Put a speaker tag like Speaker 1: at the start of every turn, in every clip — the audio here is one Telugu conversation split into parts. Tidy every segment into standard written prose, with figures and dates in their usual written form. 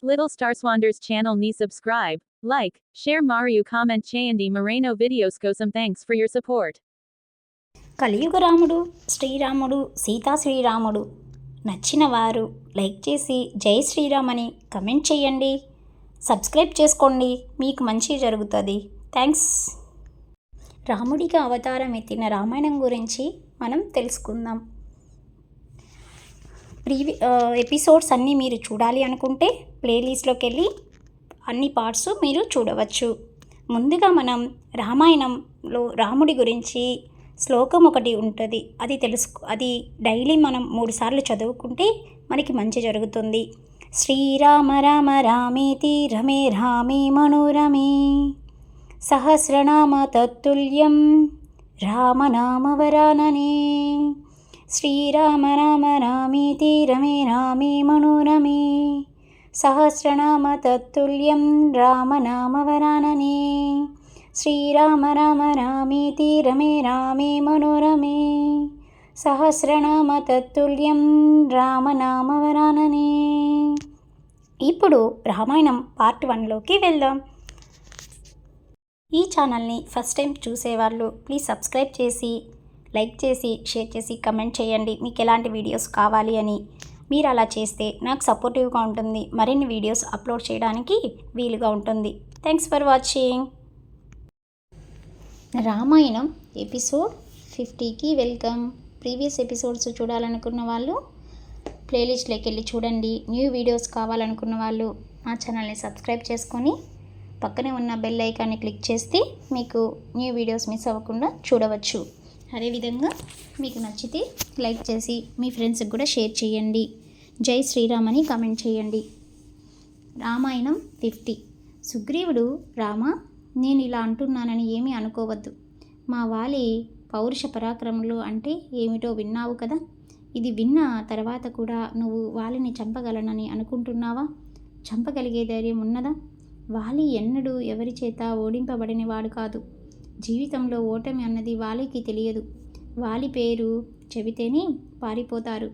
Speaker 1: Little Star Swanders channel ni subscribe, like, share Mariu comment చేయండి Moreno videos కోసం thanks for your support.
Speaker 2: కలియుగ రాముడు శ్రీరాముడు సీతా శ్రీరాముడు నచ్చిన వారు లైక్ చేసి జై శ్రీరామ్ అని కమెంట్ చేయండి. సబ్స్క్రైబ్ చేసుకోండి, మీకు మంచి జరుగుతుంది. థ్యాంక్స్. రాముడిగా అవతారం ఎత్తిన రామాయణం గురించి మనం తెలుసుకుందాం. ఎపిసోడ్స్ అన్నీ మీరు చూడాలి అనుకుంటే ప్లేలిస్ట్లోకి వెళ్ళి అన్ని పార్ట్స్ మీరు చూడవచ్చు. ముందుగా మనం రామాయణంలో రాముడి గురించి శ్లోకం ఒకటి ఉంటుంది, అది డైలీ మనం 3 సార్లు చదువుకుంటే మనకి మంచి జరుగుతుంది. శ్రీరామ రామ రామేతి రమే రామే మనోరమే సహస్రనామ తత్తుల్యం రామనామవరాననే. శ్రీరామ రామ రామేతి రమే రామే మనోరమే సహస్రనామ తత్తుల్యం రామనామవరాననే. శ్రీరామ రామ రామేతి రమే రామే మనోరమే సహస్రనామ తత్తుల్యం రామనామవరాననే. ఇప్పుడు రామాయణం పార్ట్ 1లోకి వెళ్దాం. ఈ ఛానల్ని ఫస్ట్ టైం చూసేవాళ్ళు ప్లీజ్ సబ్స్క్రైబ్ చేసి లైక్ చేసి షేర్ చేసి కమెంట్ చేయండి మీకు ఎలాంటి వీడియోస్ కావాలి అని. మీరు అలా చేస్తే నాకు సపోర్టివ్గా ఉంటుంది, మరిన్ని వీడియోస్ అప్లోడ్ చేయడానికి వీలుగా ఉంటుంది. Thanks for watching. Ramayanam episode 50కి వెల్కమ్. ప్రీవియస్ ఎపిసోడ్స్ చూడాలనుకున్న వాళ్ళు ప్లేలిస్ట్లోకి వెళ్ళి చూడండి. న్యూ వీడియోస్ కావాలనుకున్న వాళ్ళు మా ఛానల్ని సబ్స్క్రైబ్ చేసుకొని పక్కనే ఉన్న బెల్ ఐకాన్ని క్లిక్ చేస్తే మీకు న్యూ వీడియోస్ మిస్ అవ్వకుండా చూడవచ్చు. అదేవిధంగా మీకు నచ్చితే లైక్ చేసి మీ ఫ్రెండ్స్కి కూడా షేర్ చేయండి. జై శ్రీరామ్ అని కామెంట్ చేయండి. రామాయణం 50. సుగ్రీవుడు, రామ, నేను ఇలా అంటున్నానని ఏమీ అనుకోవద్దు. మా వాలి పౌరుష పరాక్రమంలో అంటే ఏమిటో విన్నావు కదా. ఇది విన్న తర్వాత కూడా నువ్వు వాలిని చంపగలనని అనుకుంటున్నావా? చంపగలిగే ధైర్యం ఉన్నదా? వాలి ఎన్నడూ ఎవరి చేత ఓడింపబడినవాడు కాదు. జీవితంలో ఓటమి అన్నది వాలికి తెలియదు. వాలి పేరు చెబితేనే పారిపోతారు.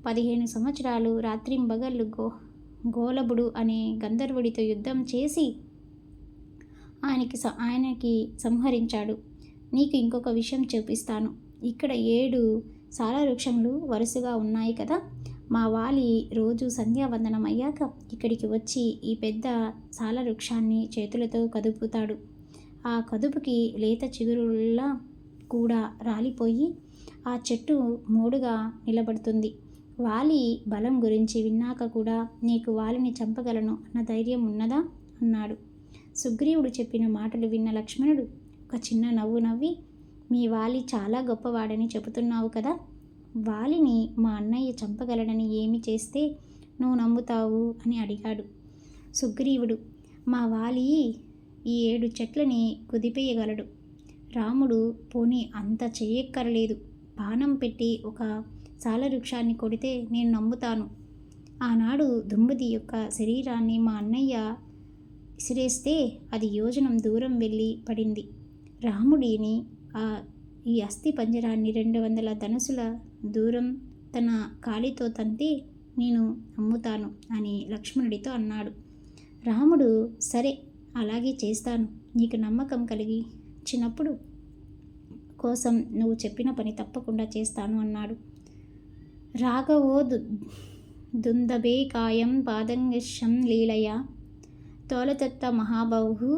Speaker 2: 15 సంవత్సరాలు రాత్రింబగళ్ళు గోలబుడు అనే గంధర్వుడితో యుద్ధం చేసి ఆయనకి సంహరించాడు. నీకు ఇంకొక విషయం చూపిస్తాను. ఇక్కడ 7 సాల వృక్షములు వరుసగా ఉన్నాయి కదా. మా వాలి రోజు సంధ్యావందనం అయ్యాక ఇక్కడికి వచ్చి ఈ పెద్ద సాల వృక్షాన్ని చేతులతో కదుపుతాడు. ఆ కదుపుకి లేత చిగురుల్లా కూడా రాలిపోయి ఆ చెట్టు మోడుగా నిలబడుతుంది. వాలి బలం గురించి విన్నాక కూడా నీకు వాలిని చంపగలను అన్న ధైర్యం ఉన్నదా అన్నాడు. సుగ్రీవుడు చెప్పిన మాటలు విన్న లక్ష్మణుడు ఒక చిన్న నవ్వు నవ్వి, మీ వాలి చాలా గొప్పవాడని చెబుతున్నావు కదా. వాలిని మా అన్నయ్య చంపగలడని ఏమి చేస్తే నువ్వు నమ్ముతావు అని అడిగాడు. సుగ్రీవుడు, మా వాలి ఈ 7 చెట్లని కుదిపేయగలడు. రాముడు, పోనీ అంత చేయక్కరలేదు, బాణం పెట్టి ఒక సాల వృక్షాన్ని కొడితే నేను నమ్ముతాను. ఆనాడు దుంబుది యొక్క శరీరాన్ని మా అన్నయ్య విసిరేస్తే అది యోజనం దూరం వెళ్ళి పడింది. రాముడిని ఈ అస్థి పంజరాన్ని 200 ధనుసుల దూరం తన కాలితో తంతే నేను నమ్ముతాను అని లక్ష్మణుడితో అన్నాడు. రాముడు, సరే అలాగే చేస్తాను. నీకు నమ్మకం కలిగించినప్పుడు కోసం నువ్వు చెప్పిన పని తప్పకుండా చేస్తాను అన్నాడు. రాఘవో దుందబే కాయం పాదంగశం లీలయ తోలతత్త మహాబాహు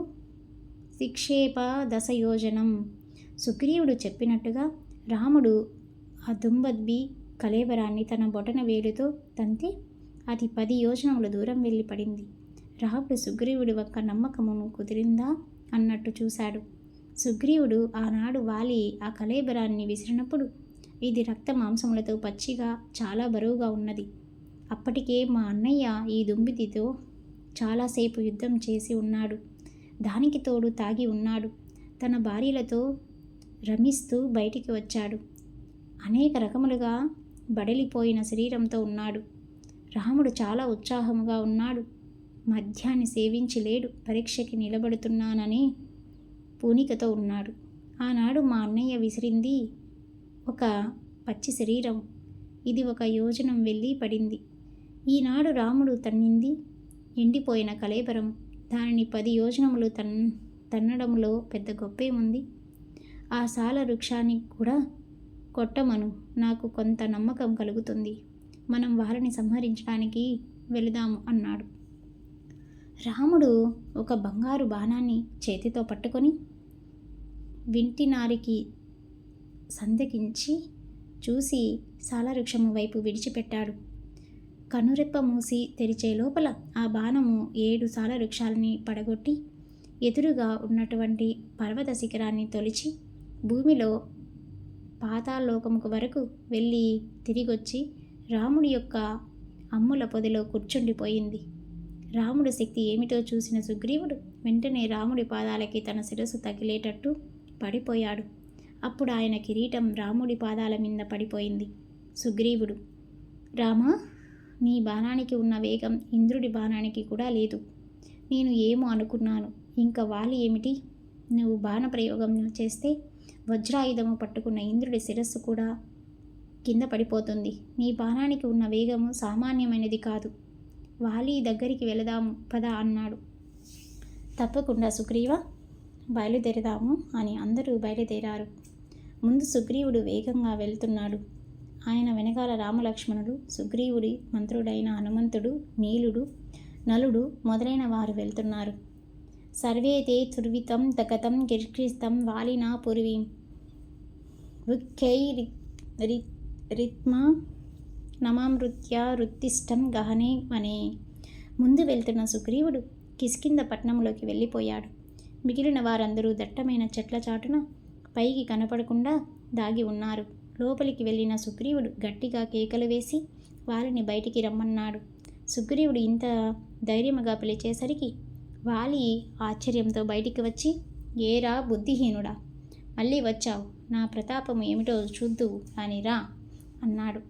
Speaker 2: శిక్షేప దశయోజనం. సుగ్రీవుడు చెప్పినట్టుగా రాముడు ఆ దుంబద్బి కళేబరాన్ని తన బొటన వేలుతో తంతే అది 10 యోజనముల దూరం వెళ్ళి పడింది. రాముడు సుగ్రీవుడి యొక్క నమ్మకమును కుదిరిందా అన్నట్టు చూశాడు. సుగ్రీవుడు ఆనాడు వాలి ఆ కళేబరాన్ని విసిరినప్పుడు ఇది రక్త మాంసములతో పచ్చిగా చాలా బరువుగా ఉన్నది. అప్పటికే మా అన్నయ్య ఈ దుంబిదితో చాలాసేపు యుద్ధం చేసి ఉన్నాడు. దానికి తోడు తాగి ఉన్నాడు. తన భార్యలతో రమిస్తూ బయటికి వచ్చాడు. అనేక రకములుగా బడలిపోయిన శరీరంతో ఉన్నాడు. రాముడు చాలా ఉత్సాహముగా ఉన్నాడు. మద్యాన్ని సేవించి లేడు, పరీక్షకి నిలబడుతున్నానని పూనికతో ఉన్నాడు. ఆనాడు మా అన్నయ్య విసిరింది ఒక పచ్చి శరీరం. ఇది 1 యోజనం వెళ్ళి పడింది. ఈనాడు రాముడు తన్నింది ఎండిపోయిన కళేబరం, దానిని 10 యోజనములు తన్నడంలో పెద్ద గొప్పేముంది? ఆ సాల వృక్షాన్ని కూడా కొట్టమను, నాకు కొంత నమ్మకం కలుగుతుంది. మనం వారిని సంహరించడానికి వెళదాము అన్నాడు. రాముడు ఒక బంగారు బాణాన్ని చేతితో పట్టుకొని వింటినారికి సందకించి చూసి సాలవృక్షము వైపు విడిచిపెట్టాడు. కనురెప్ప మూసి తెరిచే లోపల ఆ బాణము 7 సాలవృక్షాలని పడగొట్టి ఎదురుగా ఉన్నటువంటి పర్వత శిఖరాన్ని తొలిచి భూమిలో పాతాళలోకముకు వరకు వెళ్ళి తిరిగొచ్చి రాముడి యొక్క అమ్ముల పొదిలో కూర్చుండిపోయింది. రాముడి శక్తి ఏమిటో చూసిన సుగ్రీవుడు వెంటనే రాముడి పాదాలకి తన శిరస్సు తగిలేటట్టు పడిపోయాడు. అప్పుడు ఆయన కిరీటం రాముడి పాదాల మీద పడిపోయింది. సుగ్రీవుడు, రామా, నీ బాణానికి ఉన్న వేగం ఇంద్రుడి బాణానికి కూడా లేదు. నేను ఏమో అనుకున్నాను, ఇంకా వాలి ఏమిటి? నువ్వు బాణప్రయోగం చేస్తే వజ్రాయుధము పట్టుకున్న ఇంద్రుడి శిరస్సు కూడా కింద పడిపోతుంది. నీ బాణానికి ఉన్న వేగము సామాన్యమైనది కాదు. వాలి దగ్గరికి వెళదాము పద అన్నాడు. తప్పకుండా సుగ్రీవ, బయలుదేరదాము అని అందరూ బయలుదేరారు. ముందు సుగ్రీవుడు వేగంగా వెళ్తున్నాడు. ఆయన వెనకాల రామలక్ష్మణుడు, సుగ్రీవుడి మంత్రుడైన హనుమంతుడు, నీలుడు, నలుడు మొదలైన వారు వెళ్తున్నారు. సర్వేతే తుర్వితం దగతం గిర్గిస్తం వాలినా పూర్వీం రిత్మా నమామృత్య రుత్తిష్టం గహనే మనే. ముందు వెళ్తున్న సుగ్రీవుడు కిష్కింధ పట్టణంలోకి వెళ్ళిపోయాడు. మిగిలిన వారందరూ దట్టమైన చెట్ల చాటున పైకి కనపడకుండా దాగి ఉన్నారు. లోపలికి వెళ్ళిన సుగ్రీవుడు గట్టిగా కేకలు వేసి వారిని బయటికి రమ్మన్నాడు. సుగ్రీవుడు ఇంత ధైర్యముగా పిలిచేసరికి వాలి ఆశ్చర్యంతో బయటికి వచ్చి, ఏరా బుద్ధిహీనుడా, మళ్ళీ వచ్చావు, నా ప్రతాపము ఏమిటో చూద్దువు అని రా అన్నాడు.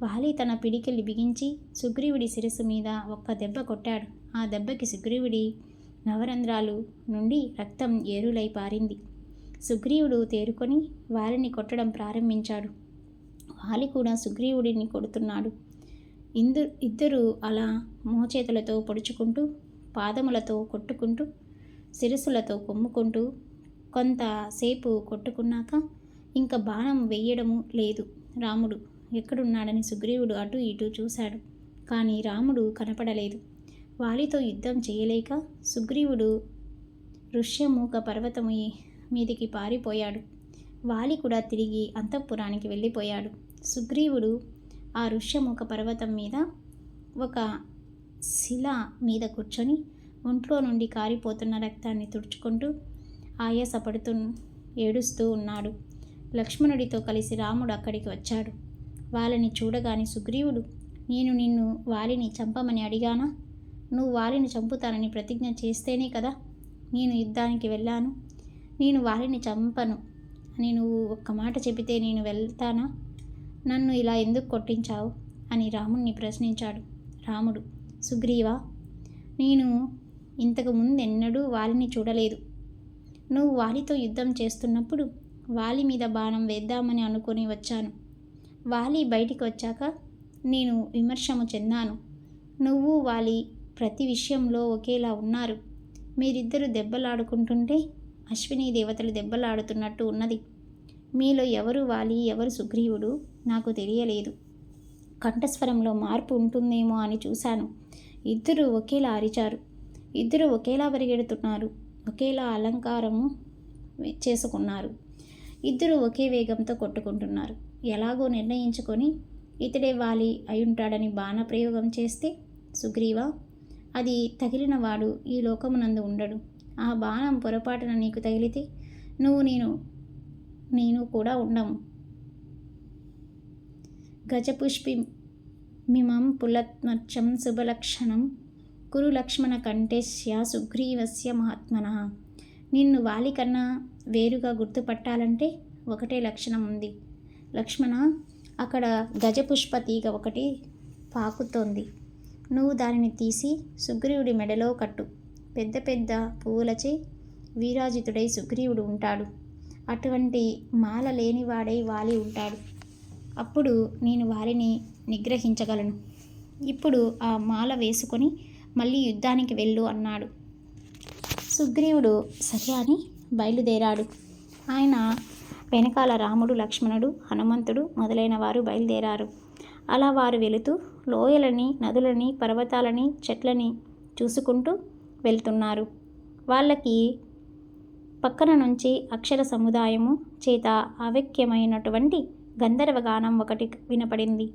Speaker 2: వాలి తన పిడికిలి బిగించి సుగ్రీవుడి శిరస్సు మీద ఒక్క దెబ్బ కొట్టాడు. ఆ దెబ్బకి సుగ్రీవుడి నవరంధ్రాలు నుండి రక్తం ఏరులై పారింది. సుగ్రీవుడు తేరుకొని వారిని కొట్టడం ప్రారంభించాడు. వాలి కూడా సుగ్రీవుడిని కొడుతున్నాడు. ఇద్దరు అలా మోచేతులతో పొడుచుకుంటూ, పాదములతో కొట్టుకుంటూ, శిరస్సులతో కొమ్ముకుంటూ కొంతసేపు కొట్టుకున్నాక ఇంకా బాణం వెయ్యడము లేదు. రాముడు ఎక్కడున్నాడని సుగ్రీవుడు అటు ఇటు చూశాడు. కానీ రాముడు కనపడలేదు. వాలితో యుద్ధం చేయలేక సుగ్రీవుడు ఋష్యమూక పర్వతము మీదికి పారిపోయాడు. వాలి కూడా తిరిగి అంతఃపురానికి వెళ్ళిపోయాడు. సుగ్రీవుడు ఆ ఋష్యమూక పర్వతం మీద ఒక శిల మీద కూర్చొని ఒంట్లో నుండి కారిపోతున్న రక్తాన్ని తుడుచుకుంటూ ఆయాసపడుతూ ఏడుస్తూ ఉన్నాడు. లక్ష్మణుడితో కలిసి రాముడు అక్కడికి వచ్చాడు. వాళ్ళని చూడగానే సుగ్రీవుడు, నేను నిన్ను వాలిని చంపమని అడిగానా? నువ్వు వాలిని చంపుతానని ప్రతిజ్ఞ చేస్తేనే కదా నేను యుద్ధానికి వెళ్ళాను. నేను వాలిని చంపను అని నువ్వు ఒక్క మాట చెబితే నేను వెళ్తానా? నన్ను ఇలా ఎందుకు కొట్టించావు అని రాముణ్ణి ప్రశ్నించాడు. రాముడు, సుగ్రీవా, నేను ఇంతకు ముందెన్నడూ వాలిని చూడలేదు. నువ్వు వాలితో యుద్ధం చేస్తున్నప్పుడు వాలి మీద బాణం వేద్దామని అనుకొని వచ్చాను. వాలి బయటికి వచ్చాక నేను విమర్శము చెందాను. నువ్వు వాలి ప్రతి విషయంలో ఒకేలా ఉన్నారు. మీరిద్దరూ దెబ్బలాడుకుంటుంటే అశ్విని దేవతలు దెబ్బలాడుతున్నట్టు ఉన్నది. మీలో ఎవరు వాలి, ఎవరు సుగ్రీవుడు నాకు తెలియలేదు. కంఠస్వరంలో మార్పు ఉంటుందేమో అని చూశాను. ఇద్దరు ఒకేలా అరిచారు. ఇద్దరు ఒకేలా పరిగెడుతున్నారు. ఒకేలా అలంకారము చేసుకున్నారు. ఇద్దరు ఒకే వేగంతో కొట్టుకుంటున్నారు. ఎలాగో నిర్ణయించుకొని ఇతడే వాలి అయుంటాడని బాణప్రయోగం చేస్తే, సుగ్రీవ, అది తగిలిన వాడు ఈ లోకమునందు ఉండడు. ఆ బాణం పొరపాటున నీకు తగిలితే నువ్వు నేను కూడా ఉండము. గజపుష్పి మిమం పులత్మర్చం శుభలక్షణం కురు లక్ష్మణ కంఠేశ్య సుగ్రీవస్య మహాత్మన. నిన్ను వాలి కన్నా వేరుగా గుర్తుపట్టాలంటే ఒకటే లక్షణం ఉంది. లక్ష్మణ, అక్కడ గజపుష్ప తీగ ఒకటి పాకుతోంది. నువ్వు దానిని తీసి సుగ్రీవుడి మెడలో కట్టు. పెద్ద పెద్ద పువ్వులచే వీరాజితుడై సుగ్రీవుడు ఉంటాడు. అటువంటి మాల లేనివాడై వాలి ఉంటాడు. అప్పుడు నేను వారిని నిగ్రహించగలను. ఇప్పుడు ఆ మాల వేసుకొని మళ్ళీ యుద్ధానికి వెళ్ళు అన్నాడు. సుగ్రీవుడు సరే అని బయలుదేరాడు. ఆయన వెనకాల రాముడు, లక్ష్మణుడు, హనుమంతుడు మొదలైన వారు బయలుదేరారు. అలా వారు వెళుతూ లోయలని, నదులని, పర్వతాలని, చెట్లని చూసుకుంటూ వెళ్తున్నారు. వాళ్ళకి పక్కన నుంచి అక్షర సముదాయము చేత అవ్యక్తమైనటువంటి గంధర్వగానం ఒకటి వినపడింది.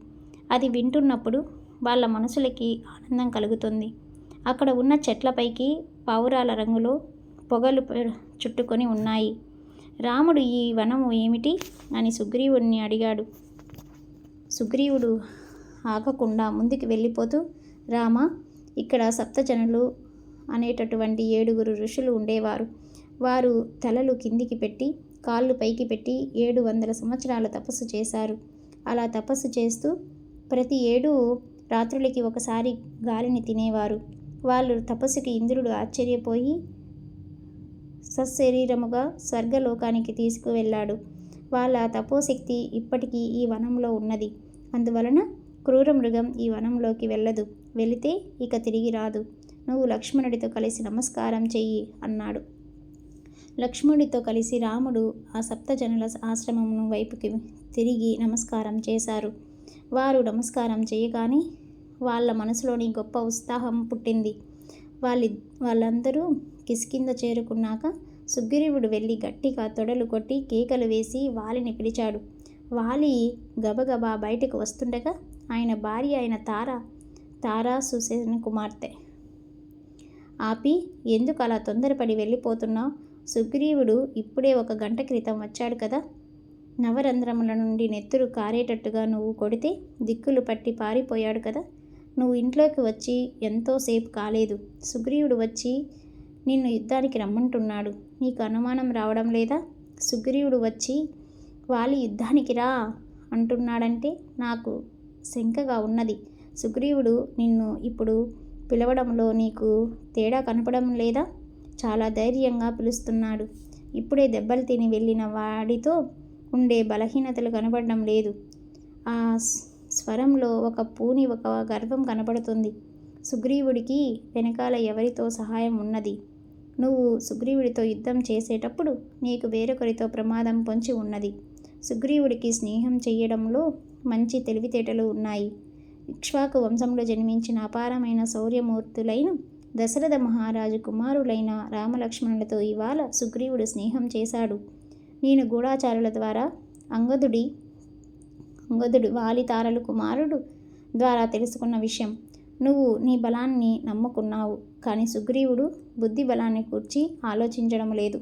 Speaker 2: అది వింటున్నప్పుడు వాళ్ళ మనసులకి ఆనందం కలుగుతుంది. అక్కడ ఉన్న చెట్లపైకి పావురాల రంగులో పొగలు చుట్టుకొని ఉన్నాయి. రాముడు ఈ వనము ఏమిటి అని సుగ్రీవుడిని అడిగాడు. సుగ్రీవుడు ఆగకుండా ముందుకు వెళ్ళిపోతూ, రామ, ఇక్కడ సప్తజనులు అనేటటువంటి 7 ఋషులు ఉండేవారు. వారు తలలు కిందికి పెట్టి కాళ్ళు పైకి పెట్టి 700 సంవత్సరాల తపస్సు చేశారు. అలా తపస్సు చేస్తూ ప్రతి 7 రాత్రులకి ఒకసారి గాలిని తినేవారు. వాళ్ళు తపస్సుకి ఇంద్రుడు ఆశ్చర్యపోయి సశరీరముగా స్వర్గలోకానికి తీసుకువెళ్ళాడు. వాళ్ళ తపోశక్తి ఇప్పటికీ ఈ వనంలో ఉన్నది. అందువలన క్రూర మృగం ఈ వనంలోకి వెళ్ళదు. వెళితే ఇక తిరిగి రాదు. నువ్వు లక్ష్మణుడితో కలిసి నమస్కారం చెయ్యి అన్నాడు. లక్ష్మణుడితో కలిసి రాముడు ఆ సప్తజనుల ఆశ్రమం వైపుకి తిరిగి నమస్కారం చేశారు. వారు నమస్కారం చేయగానే వాళ్ళ మనసులోని గొప్ప ఉత్సాహం పుట్టింది. వాళ్ళందరూ కిష్కింధ చేరుకున్నాక సుగ్రీవుడు వెళ్ళి గట్టిగా తొడలు కొట్టి కేకలు వేసి వాలిని పిలిచాడు. వాలి గబగబా బయటకు వస్తుండగా ఆయన భార్య అయిన తారాసుసేన కుమార్తె ఆపి, ఎందుకు అలా తొందరపడి వెళ్ళిపోతున్నావు? సుగ్రీవుడు ఇప్పుడే 1 గంట క్రితం వచ్చాడు కదా. నవరంధ్రముల నుండి నెత్తురు కారేటట్టుగా నువ్వు కొడితే దిక్కులు పట్టి పారిపోయాడు కదా. నువ్వు ఇంట్లోకి వచ్చి ఎంతోసేపు కాలేదు. సుగ్రీవుడు వచ్చి నిన్ను యుద్ధానికి రమ్మంటున్నాడు. నీకు అనుమానం రావడం లేదా? సుగ్రీవుడు వచ్చి వాలి యుద్ధానికి రా అంటున్నాడంటే నాకు శంకగా ఉన్నది. సుగ్రీవుడు నిన్ను ఇప్పుడు పిలవడంలో నీకు తేడా కనపడడం లేదా? చాలా ధైర్యంగా పిలుస్తున్నాడు. ఇప్పుడే దెబ్బలు తిని వెళ్ళిన వాడితో ఉండే బలహీనతలు కనపడడం లేదు. ఆ స్వరంలో ఒక గర్వం కనపడుతుంది. సుగ్రీవుడికి వెనకాల ఎవరితో సహాయం ఉన్నది. నువ్వు సుగ్రీవుడితో యుద్ధం చేసేటప్పుడు నీకు వేరొకరితో ప్రమాదం పొంచి ఉన్నది. సుగ్రీవుడికి స్నేహం చెయ్యడంలో మంచి తెలివితేటలు ఉన్నాయి. ఇక్ష్వాకు వంశంలో జన్మించిన అపారమైన శౌర్యమూర్తులైన దశరథ మహారాజు కుమారులైన రామలక్ష్మణులతో ఇవాళ సుగ్రీవుడు స్నేహం చేశాడు. నేను గూఢాచారుల ద్వారా అంగదుడు వాలి తారలు కుమారుడు ద్వారా తెలుసుకున్న విషయం. నువ్వు నీ బలాన్ని నమ్ముకున్నావు, కానీ సుగ్రీవుడు బుద్ధి బలాన్ని కూర్చి ఆలోచించడం లేదు.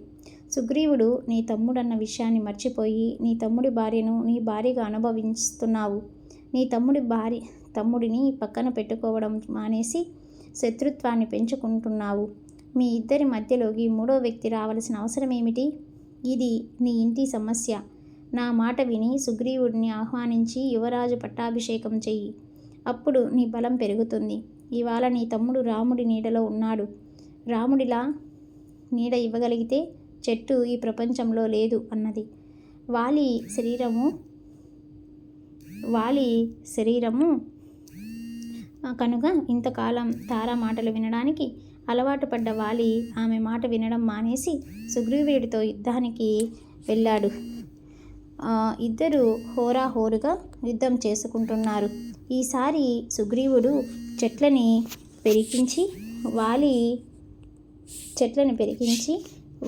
Speaker 2: సుగ్రీవుడు నీ తమ్ముడన్న విషయాన్ని మర్చిపోయి నీ తమ్ముడి భార్యను నీ భార్యగా అనుభవిస్తున్నావు. నీ తమ్ముడిని పక్కన పెట్టుకోవడం మానేసి శత్రుత్వాన్ని పెంచుకుంటున్నావు. మీ ఇద్దరి మధ్యలోకి 3వ వ్యక్తి రావలసిన అవసరం ఏమిటి? ఇది నీ ఇంటి సమస్య. నా మాట విని సుగ్రీవుడిని ఆహ్వానించి యువరాజు పట్టాభిషేకం చెయ్యి. అప్పుడు నీ బలం పెరుగుతుంది. ఇవాళ నీ తమ్ముడు రాముడి నీడలో ఉన్నాడు. రాముడిలా నీడ ఇవ్వగలిగితే చెట్టు ఈ ప్రపంచంలో లేదు అన్నది. వాలి శరీరము కనుక ఇంతకాలం తారా మాటలు వినడానికి అలవాటు పడ్డ వాలి ఆమె మాట వినడం మానేసి సుగ్రీవుడితో యుద్ధానికి వెళ్ళాడు. ఇద్దరు హోరాహోరుగా యుద్ధం చేసుకుంటున్నారు. ఈసారి సుగ్రీవుడు చెట్లని పెరికించి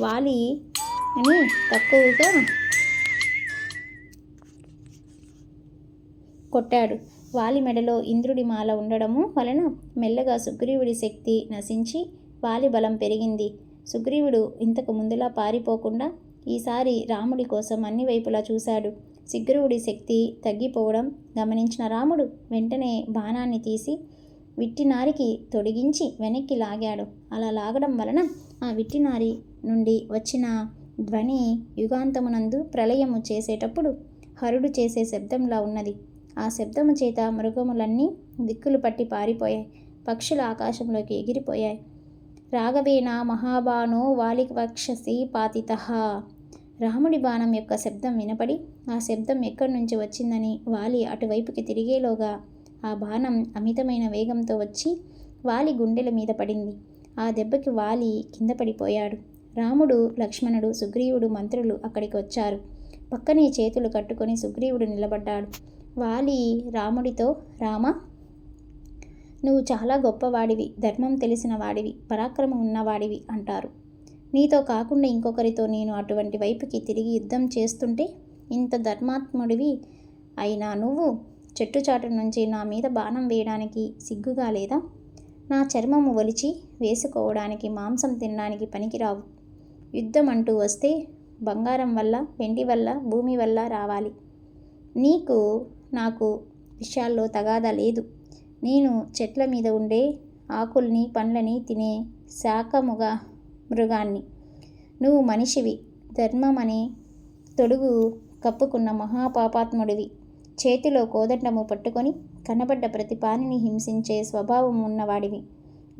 Speaker 2: వాలిని తక్కువగా కొట్టాడు. వాలి మెడలో ఇంద్రుడి మాల ఉండడము వలన మెల్లగా సుగ్రీవుడి శక్తి నశించి వాలి బలం పెరిగింది. సుగ్రీవుడు ఇంతకు ముందులా పారిపోకుండా ఈసారి రాముడి కోసం అన్ని వైపులా చూశాడు. సుగ్రీవుడి శక్తి తగ్గిపోవడం గమనించిన రాముడు వెంటనే బాణాన్ని తీసి విట్టినారికి తొడిగించి వెనక్కి లాగాడు. అలా లాగడం వలన ఆ విట్టినారి నుండి వచ్చిన ధ్వని యుగాంతమునందు ప్రళయము చేసేటప్పుడు హరుడు చేసే శబ్దంలా ఉన్నది. ఆ శబ్దము చేత మృగములన్నీ దిక్కులు పట్టి పారిపోయాయి. పక్షులు ఆకాశంలోకి ఎగిరిపోయాయి. రాఘవేణ మహాబాణో వాలివక్షసి పాతితః. రాముడి బాణం యొక్క శబ్దం వినపడి ఆ శబ్దం ఎక్కడి నుంచి వచ్చిందని వాలి అటువైపుకి తిరిగేలోగా ఆ బాణం అమితమైన వేగంతో వచ్చి వాలి గుండెల మీద పడింది. ఆ దెబ్బకి వాలి కింద పడిపోయాడు. రాముడు, లక్ష్మణుడు, సుగ్రీవుడు, మంత్రులు అక్కడికి వచ్చారు. పక్కనే చేతులు కట్టుకొని సుగ్రీవుడు నిలబడ్డాడు. వాలి రాముడితో, రామా, నువ్వు చాలా గొప్పవాడివి, ధర్మం తెలిసిన వాడివి, పరాక్రమం ఉన్నవాడివి అంటారు. నీతో కాకుండా ఇంకొకరితో నేను అటువంటి వైపుకి తిరిగి యుద్ధం చేస్తుంటే ఇంత ధర్మాత్ముడివి అయినా నువ్వు చెట్టుచాటు నుంచి నా మీద బాణం వేయడానికి సిగ్గుగా లేదా? నా చర్మము ఒలిచి వేసుకోవడానికి, మాంసం తినడానికి పనికిరావు. యుద్ధం అంటూ వస్తే బంగారం వల్ల, వెండి వల్ల, భూమి వల్ల రావాలి. నీకు నాకు విషయాల్లో తగాదా లేదు. నేను చెట్ల మీద ఉండే ఆకుల్ని, పండ్లని తినే శాఖముగా మృగాన్ని. నువ్వు మనిషివి, ధర్మం అనే తొడుగు కప్పుకున్న మహాపాపాత్ముడివి. చేతిలో కోదండము పట్టుకొని కనబడ్డ ప్రతి ప్రాణిని హింసించే స్వభావం ఉన్నవాడివి.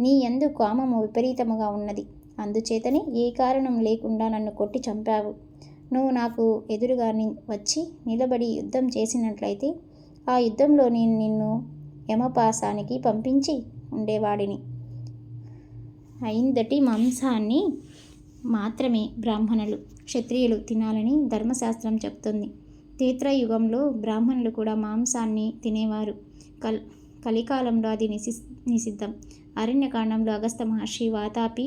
Speaker 2: నీ యందు కామము విపరీతముగా ఉన్నది. అందుచేతనే ఏ కారణం లేకుండా నన్ను కొట్టి చంపావు. నువ్వు నాకు ఎదురుగా వచ్చి నిలబడి యుద్ధం చేసినట్లయితే ఆ యుద్ధంలో నేను నిన్ను యమపాసానికి పంపించి ఉండేవాడిని. అయిందటి మాంసాన్ని మాత్రమే బ్రాహ్మణులు, క్షత్రియులు తినాలని ధర్మశాస్త్రం చెప్తుంది. త్రేతాయుగంలో బ్రాహ్మణులు కూడా మాంసాన్ని తినేవారు. కలికాలంలో అది నిషిద్ధం. అరణ్యకాండంలో అగస్త్య మహర్షి వాతాపి,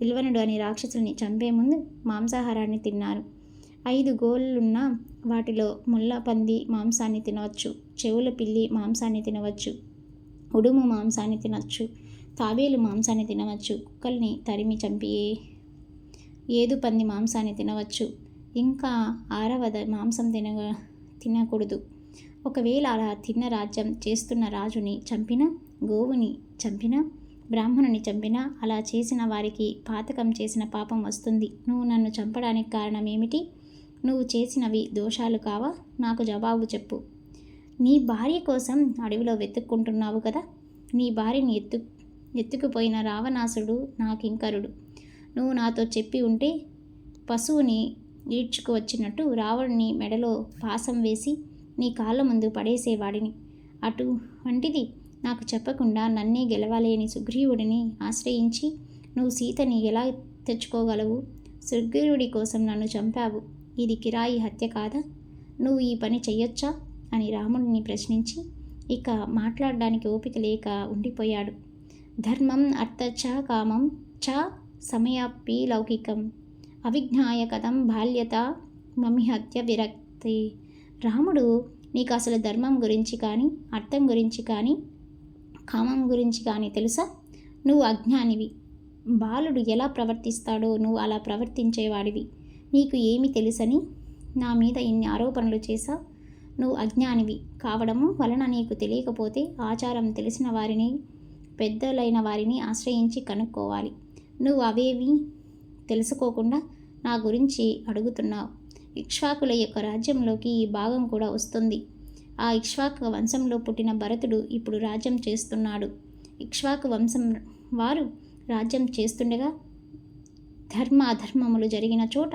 Speaker 2: విల్వనుడు అనే రాక్షసుని చంపే ముందు మాంసాహారాన్ని తిన్నారు. 5 గోళ్ళున్న వాటిలో ముళ్ళ పంది మాంసాన్ని తినవచ్చు, చెవుల పిల్లి మాంసాన్ని తినవచ్చు, ఉడుము మాంసాన్ని తినవచ్చు, తాబేలు మాంసాన్ని తినవచ్చు, కుక్కల్ని తరిమి చంపి ఏదు పంది మాంసాన్ని తినవచ్చు. ఇంకా 6వద మాంసం తినకూడదు. ఒకవేళ అలా తిన్న రాజ్యం చేస్తున్న రాజుని చంపినా, గోవుని చంపినా, బ్రాహ్మణుని చంపినా అలా చేసిన వారికి పాతకం చేసిన పాపం వస్తుంది. నువ్వు నన్ను చంపడానికి కారణం ఏమిటి? నువ్వు చేసినవి దోషాలు కావా? నాకు జవాబు చెప్పు. నీ భార్య కోసం అడవిలో వెతుక్కుంటున్నావు కదా. నీ భార్యని ఎత్తుకుపోయిన రావణాసుడు నా కింకరుడు. నువ్వు నాతో చెప్పి ఉంటే పశువుని ఈడ్చుకు వచ్చినట్టు రావణుని మెడలో పాసం వేసి నీ కాళ్ళ ముందు పడేసేవాడిని. అటువంటిది నాకు చెప్పకుండా నన్నే గెలవలేని సుగ్రీవుడిని ఆశ్రయించి నువ్వు సీతని ఎలా తెచ్చుకోగలవు? సుగ్రీవుడి కోసం నన్ను చంపావు. ఇది కిరాయి హత్య కాదా? నువ్వు ఈ పని చెయ్యొచ్చా అని రాముడిని ప్రశ్నించి ఇక మాట్లాడడానికి ఓపిక లేక ఉండిపోయాడు. ధర్మం అర్థ చ కామం చ సమయాపి లౌకికం అవిజ్ఞాయ కథం బాల్యత మమిహత్య విరక్తి. రాముడు, నీకు అసలు ధర్మం గురించి కానీ, అర్థం గురించి కానీ, కామం గురించి కానీ తెలుసా? నువ్వు అజ్ఞానివి. బాలుడు ఎలా ప్రవర్తిస్తాడో నువ్వు అలా ప్రవర్తించేవాడివి. నీకు ఏమి తెలుసని నా మీద ఇన్ని ఆరోపణలు చేశా? నువ్వు అజ్ఞానివి కావడము వలన నీకు తెలియకపోతే ఆచారం తెలిసిన వారిని, పెద్దలైన వారిని ఆశ్రయించి కనుక్కోవాలి. నువ్వు అవేవి తెలుసుకోకుండా నా గురించి అడుగుతున్నావు. ఇక్ష్వాకుల యొక్క రాజ్యంలోకి ఈ భాగం కూడా వస్తుంది. ఆ ఇక్ష్వాకు వంశంలో పుట్టిన భరతుడు ఇప్పుడు రాజ్యం చేస్తున్నాడు. ఇక్ష్వాకు వంశం వారు రాజ్యం చేస్తుండగా ధర్మ అధర్మములు జరిగిన చోట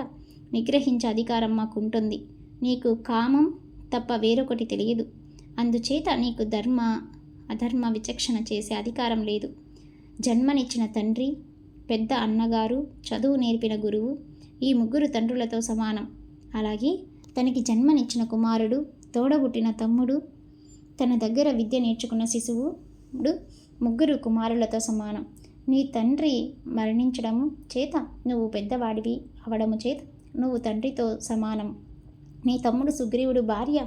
Speaker 2: నిగ్రహించే అధికారం మాకు ఉంటుంది. నీకు కామం తప్ప వేరొకటి తెలియదు. అందుచేత నీకు ధర్మ అధర్మ విచక్షణ చేసే అధికారం లేదు. జన్మనిచ్చిన తండ్రి, పెద్ద అన్నగారు, చదువు నేర్పిన గురువు ఈ 3 తండ్రులతో సమానం. అలాగే తనకి జన్మనిచ్చిన కుమారుడు, తోడబుట్టిన తమ్ముడు, తన దగ్గర విద్య నేర్చుకున్న శిశువుడు 3 కుమారులతో సమానం. నీ తండ్రి మరణించడము చేత నువ్వు పెద్దవాడివి అవడము చేత నువ్వు తండ్రితో సమానం. నీ తమ్ముడు సుగ్రీవుడు భార్య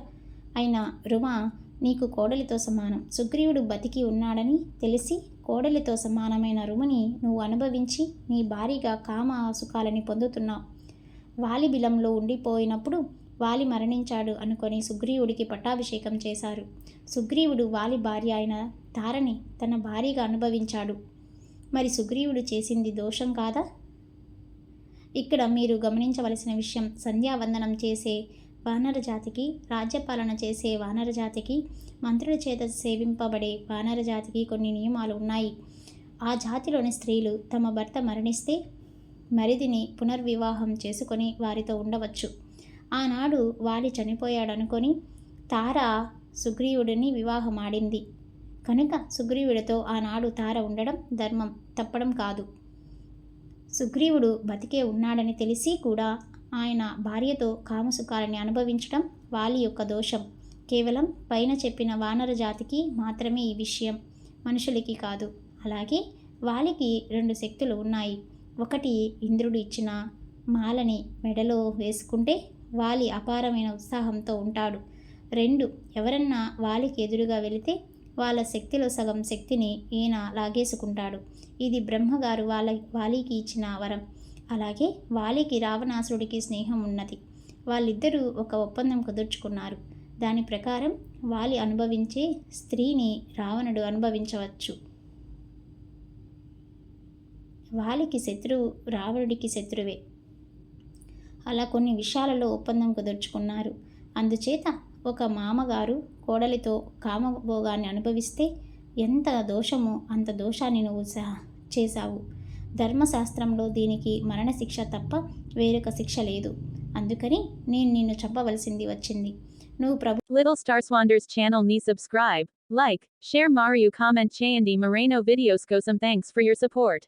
Speaker 2: అయిన రుమ నీకు కోడలితో సమానం. సుగ్రీవుడు బతికి ఉన్నాడని తెలిసి కోడలితో సమానమైన రుమని నువ్వు అనుభవించి నీ భార్యగా కామ సుఖాలని పొందుతున్నావు. వాలి బిలంలో ఉండిపోయినప్పుడు వాలి మరణించాడు అనుకొని సుగ్రీవుడికి పట్టాభిషేకం చేశారు. సుగ్రీవుడు వాలి భార్య అయిన తారని తన భార్యగా అనుభవించాడు. మరి సుగ్రీవుడు చేసింది దోషం కాదా? ఇక్కడ మీరు గమనించవలసిన విషయం, సంధ్యావందనం చేసే వానర జాతికి, రాజ్యపాలన చేసే వానర జాతికి, మంత్రుల చేత సేవింపబడే వానర జాతికి కొన్ని నియమాలు ఉన్నాయి. ఆ జాతిలోని స్త్రీలు తమ భర్త మరణిస్తే మరిదిని పునర్వివాహం చేసుకొని వారితో ఉండవచ్చు. ఆనాడు వాలి చనిపోయాడనుకొని తార సుగ్రీవుడిని వివాహమాడింది. కనుక సుగ్రీవుడితో ఆనాడు తార ఉండడం ధర్మం తప్పడం కాదు. సుగ్రీవుడు బతికే ఉన్నాడని తెలిసి కూడా ఆయన భార్యతో కామసుఖాలని అనుభవించడం వాలి యొక్క దోషం. కేవలం పైన చెప్పిన వానర జాతికి మాత్రమే ఈ విషయం, మనుషులకి కాదు. అలాగే వాలికి 2 శక్తులు ఉన్నాయి. ఒకటి ఇంద్రుడు ఇచ్చిన మాలని మెడలో వేసుకుంటే వాలి అపారమైన ఉత్సాహంతో ఉంటాడు. 2 ఎవరన్నా వాలికి ఎదురుగా వెళితే వాళ్ళ శక్తిలో సగం శక్తిని ఈయన లాగేసుకుంటాడు. ఇది బ్రహ్మగారు వాలికి ఇచ్చిన వరం. అలాగే వాలికి రావణాసురుడికి స్నేహం ఉన్నది. వాళ్ళిద్దరూ ఒక ఒప్పందం కుదుర్చుకున్నారు. దాని ప్రకారం వాలి అనుభవించే స్త్రీని రావణుడు అనుభవించవచ్చు. వాలికి శత్రువు రావణుడికి శత్రువే. అలా కొన్ని విషయాలలో ఒప్పందం కుదుర్చుకున్నారు. అందుచేత ఒక మామగారు కోడలితో కామభోగాన్ని అనుభవిస్తే ఎంత దోషమో అంత దోషాన్ని నువ్వు చేశావు. ధర్మశాస్త్రంలో దీనికి మరణశిక్ష తప్ప వేరొక శిక్ష లేదు. అందుకని నేను నిన్ను చంపవలసింది వచ్చింది. నువ్వు
Speaker 1: Little Star Swanders channel ni subscribe, like, share Mario comment Chayandi Moreno videos. Go some thanks for your support.